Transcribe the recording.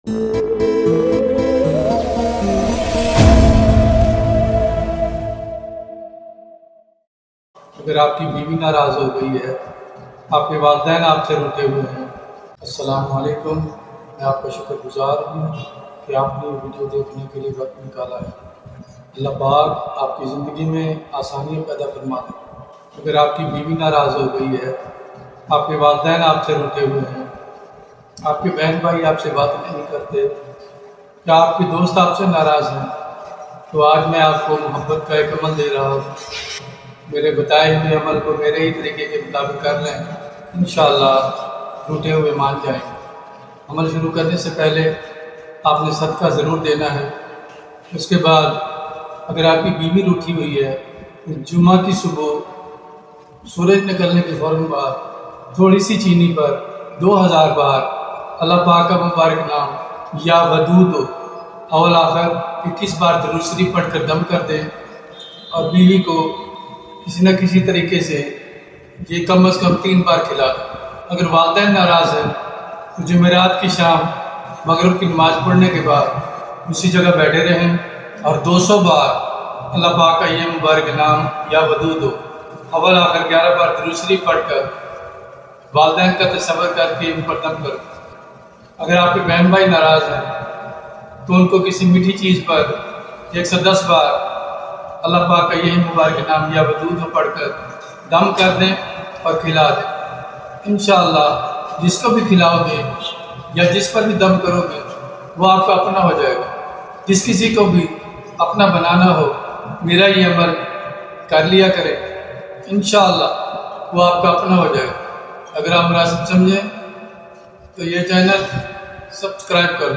اگر آپ کی بیوی ناراض ہو گئی ہے، آپ کے والدین آپ سے روٹے ہوئے ہیں، السلام علیکم، میں آپ کا شکر گزار ہوں کہ آپ نے ویڈیو دیکھنے کے لیے وقت نکالا ہے۔ اللہ پاک آپ کی زندگی میں آسانیاں پیدا فرما دے۔ اگر آپ کی بیوی ناراض ہو گئی ہے، آپ کے والدین آپ سے روٹے ہوئے ہیں، آپ کے بہن بھائی آپ سے بات نہیں کرتے، یا آپ کے دوست آپ سے ناراض ہیں، تو آج میں آپ کو محبت کا ایک عمل دے رہا ہوں۔ میرے بتائے ہوئے عمل کو میرے ہی طریقے کے مطابق کر لیں، انشاءاللہ ٹوٹے ہوئے مان جائیں گے۔ عمل شروع کرنے سے پہلے آپ نے صدقہ ضرور دینا ہے۔ اس کے بعد اگر آپ کی بیوی روٹھی ہوئی ہے، تو جمعہ کی صبح سورج نکلنے کے فوراً بعد تھوڑی سی چینی پر 2000 بار اللہ پاک کا مبارک نام یا ودود اول آخر 21 بار درود شریف پڑھ کر دم کر دیں، اور بیوی کو کسی نہ کسی طریقے سے یہ کم از کم 3 بار کھلا دیں۔ اگر والدین ناراض ہیں تو جمعرات کی شام مغرب کی نماز پڑھنے کے بعد اسی جگہ بیٹھے رہیں اور 200 بار اللہ پاک کا یہ مبارک نام یا ودود اول آخر 11 بار درود شریف پڑھ کر والدین کا تصور کر کے ان پر دم کرو۔ اگر آپ کے بہن بھائی ناراض ہیں تو ان کو کسی میٹھی چیز پر 110 بار اللہ پاک کا یہی مبارک نام یا ودود پڑھ کر دم کر دیں اور کھلا دیں۔ انشاءاللہ جس کو بھی کھلاؤ گے یا جس پر بھی دم کرو گے وہ آپ کا اپنا ہو جائے گا۔ جس کسی کو بھی اپنا بنانا ہو میرا یہ عمل کر لیا کرے، انشاءاللہ وہ آپ کا اپنا ہو جائے گا۔ اگر آپ مناسب سمجھیں تو یہ چینل سبسکرائب کرو۔